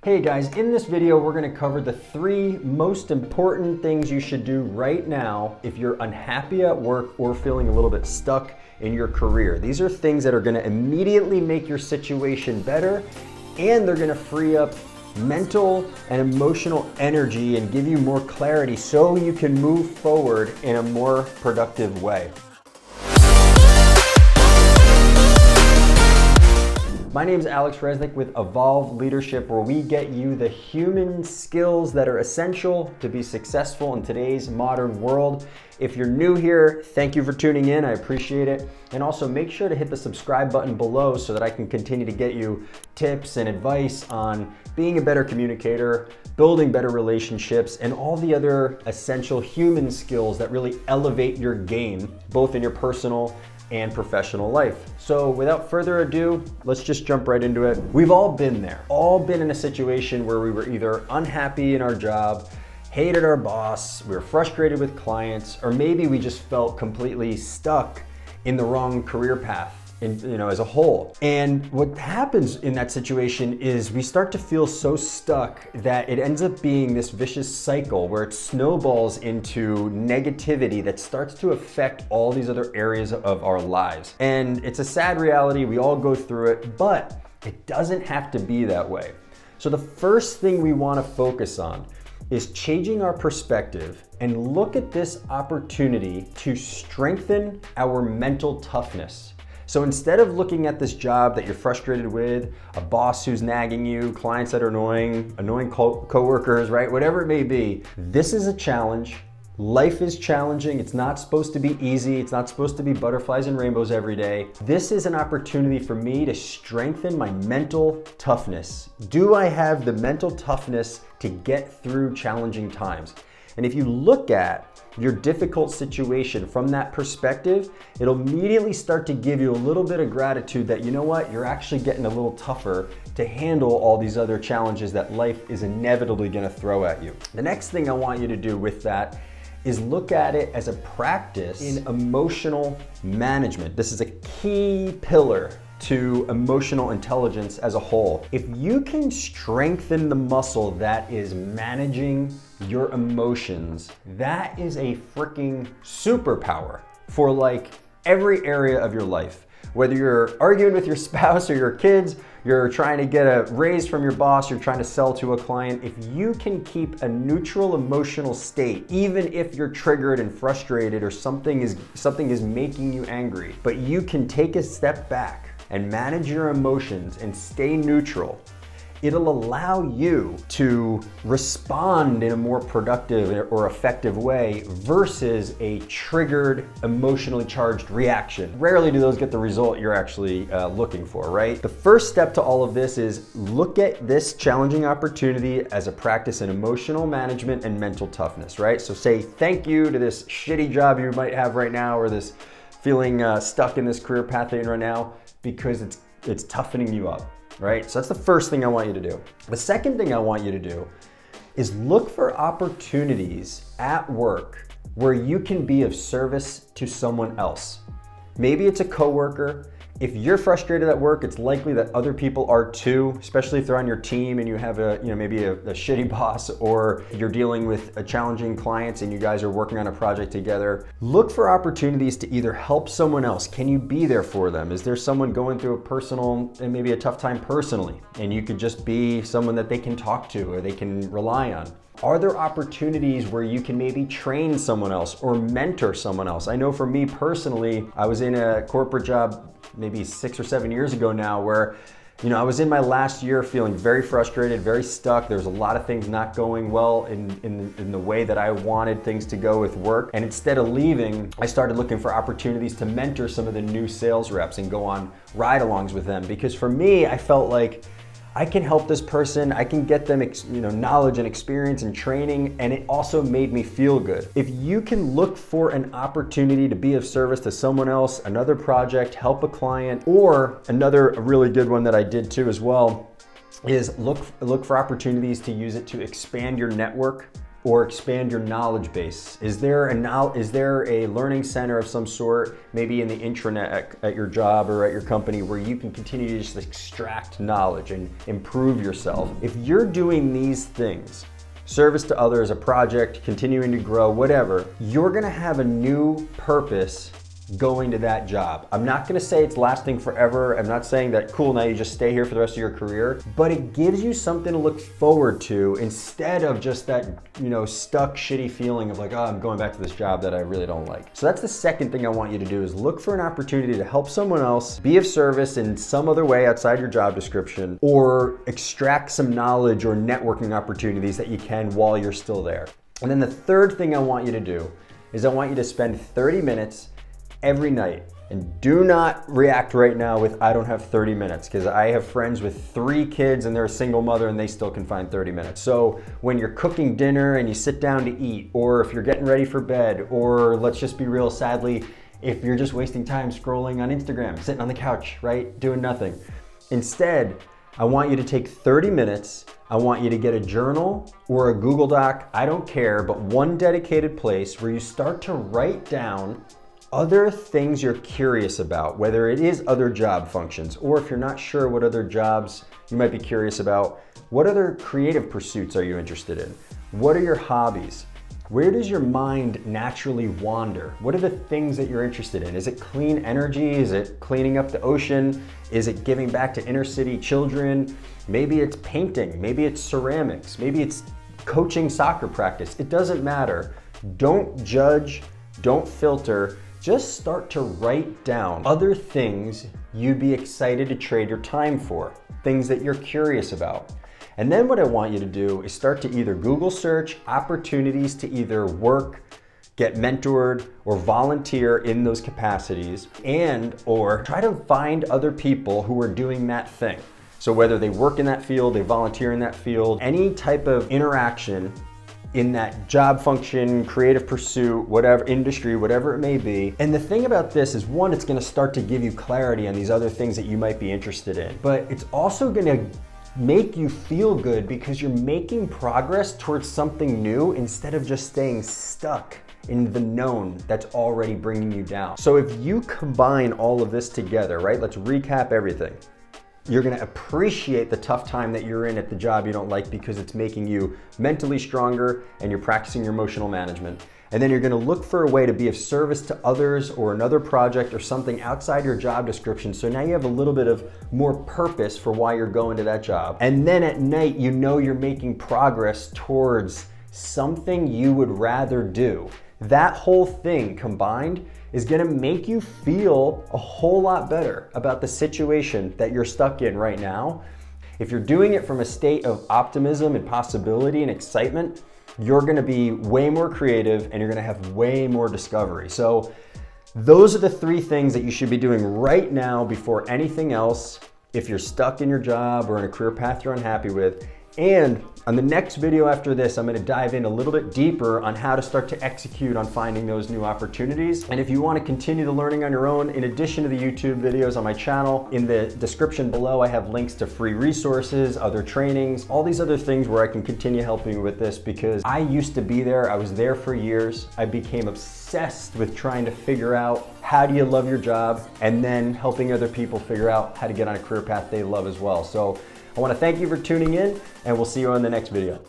Hey guys, in this video we're going to cover the 3 most important things you should do right now if you're unhappy at work or feeling a little bit stuck in your career. These are things that are going to immediately make your situation better, and they're going to free up mental and emotional energy and give you more clarity so you can move forward in a more productive way. My name is Alex Resnick with Evolve Leadership, where we get you the human skills that are essential to be successful in today's modern world. If you're new here, thank you for tuning in. I appreciate it. And also make sure to hit the subscribe button below so that I can continue to get you tips and advice on being a better communicator, building better relationships, and all the other essential human skills that really elevate your game, both in your personal and professional life. So without further ado, let's just jump right into it. We've all been there, all been in a situation where we were either unhappy in our job, hated our boss, we were frustrated with clients, or maybe we just felt completely stuck in the wrong career path as a whole. And what happens in that situation is we start to feel so stuck that it ends up being this vicious cycle where it snowballs into negativity that starts to affect all these other areas of our lives. And it's a sad reality, we all go through it, but it doesn't have to be that way. So the first thing we want to focus on is changing our perspective and look at this opportunity to strengthen our mental toughness. So instead of looking at this job that you're frustrated with, a boss who's nagging you, clients that are annoying coworkers, right? Whatever it may be, this is a challenge. Life is challenging. It's not supposed to be easy. It's not supposed to be butterflies and rainbows every day. This is an opportunity for me to strengthen my mental toughness. Do I have the mental toughness to get through challenging times? And if you look at your difficult situation from that perspective, it'll immediately start to give you a little bit of gratitude that, you know what, you're actually getting a little tougher to handle all these other challenges that life is inevitably going to throw at you. The next thing I want you to do with that is look at it as a practice in emotional management. This is a key pillar to emotional intelligence as a whole. If you can strengthen the muscle that is managing your emotions, that is a freaking superpower for like every area of your life. Whether you're arguing with your spouse or your kids, you're trying to get a raise from your boss, you're trying to sell to a client, if you can keep a neutral emotional state, even if you're triggered and frustrated or something is making you angry, but you can take a step back and manage your emotions and stay neutral, it'll allow you to respond in a more productive or effective way versus a triggered, emotionally charged reaction. Rarely do those get the result you're actually looking for, right? The first step to all of this is look at this challenging opportunity as a practice in emotional management and mental toughness, right? So say thank you to this shitty job you might have right now, or this feeling stuck in this career path that you're in right now, because it's toughening you up, right? So that's the first thing I want you to do. The second thing I want you to do is look for opportunities at work where you can be of service to someone else. Maybe it's a coworker. If you're frustrated at work, it's likely that other people are too, especially if they're on your team and you have maybe a shitty boss, or you're dealing with a challenging clients and you guys are working on a project together. Look for opportunities to either help someone else. Can you be there for them? Is there someone going through a personal and maybe a tough time personally, and you could just be someone that they can talk to or they can rely on? Are there opportunities where you can maybe train someone else or mentor someone else? I know for me personally, I was in a corporate job maybe 6 or 7 years ago now where I was in my last year feeling very frustrated, very stuck. There's a lot of things not going well in the way that I wanted things to go with work. And instead of leaving, I started looking for opportunities to mentor some of the new sales reps and go on ride-alongs with them. Because for me, I felt like I can help this person, I can get them knowledge and experience and training, and it also made me feel good. If you can look for an opportunity to be of service to someone else, another project, help a client, or another really good one that I did too as well, is look for opportunities to use it to expand your network or expand your knowledge base? Is there a learning center of some sort, maybe in the intranet at your job or at your company, where you can continue to just extract knowledge and improve yourself? If you're doing these things, service to others, a project, continuing to grow, whatever, you're gonna have a new purpose going to that job. I'm not gonna say it's lasting forever. I'm not saying that, cool, now you just stay here for the rest of your career, but it gives you something to look forward to instead of just that, stuck, shitty feeling of like, oh, I'm going back to this job that I really don't like. So that's the second thing I want you to do, is look for an opportunity to help someone else, be of service in some other way outside your job description, or extract some knowledge or networking opportunities that you can while you're still there. And then the third thing I want you to do is I want you to spend 30 minutes every night. And do not react right now with, I don't have 30 minutes, because I have friends with 3 kids and they're a single mother and they still can find 30 minutes. So when you're cooking dinner and you sit down to eat, or if you're getting ready for bed, or let's just be real, sadly, if you're just wasting time scrolling on Instagram, sitting on the couch, right, doing nothing. Instead, I want you to take 30 minutes. I want you to get a journal or a Google Doc, I don't care, but one dedicated place where you start to write down other things you're curious about, whether it is other job functions, or if you're not sure what other jobs you might be curious about, what other creative pursuits are you interested in? What are your hobbies? Where does your mind naturally wander? What are the things that you're interested in? Is it clean energy? Is it cleaning up the ocean? Is it giving back to inner city children? Maybe it's painting, maybe it's ceramics, maybe it's coaching soccer practice. It doesn't matter. Don't judge, don't filter. Just start to write down other things you'd be excited to trade your time for, things that you're curious about. And then what I want you to do is start to either Google search opportunities to either work, get mentored, or volunteer in those capacities, or try to find other people who are doing that thing. So whether they work in that field, they volunteer in that field, any type of interaction in that job function, creative pursuit, whatever industry, whatever it may be. And the thing about this is, one, it's gonna start to give you clarity on these other things that you might be interested in, but it's also gonna make you feel good because you're making progress towards something new instead of just staying stuck in the known that's already bringing you down. So if you combine all of this together, right, let's recap everything. You're gonna appreciate the tough time that you're in at the job you don't like because it's making you mentally stronger and you're practicing your emotional management. And then you're gonna look for a way to be of service to others or another project or something outside your job description. So now you have a little bit of more purpose for why you're going to that job. And then at night, you know you're making progress towards something you would rather do. That whole thing combined is gonna make you feel a whole lot better about the situation that you're stuck in right now. If you're doing it from a state of optimism and possibility and excitement, you're gonna be way more creative and you're gonna have way more discovery. So those are the 3 things that you should be doing right now before anything else if you're stuck in your job or in a career path you're unhappy with. And on the next video after this, I'm gonna dive in a little bit deeper on how to start to execute on finding those new opportunities. And if you wanna continue the learning on your own, in addition to the YouTube videos on my channel, in the description below, I have links to free resources, other trainings, all these other things where I can continue helping you with this, because I used to be there, I was there for years. I became obsessed with trying to figure out how do you love your job, and then helping other people figure out how to get on a career path they love as well. So I want to thank you for tuning in, and we'll see you on the next video.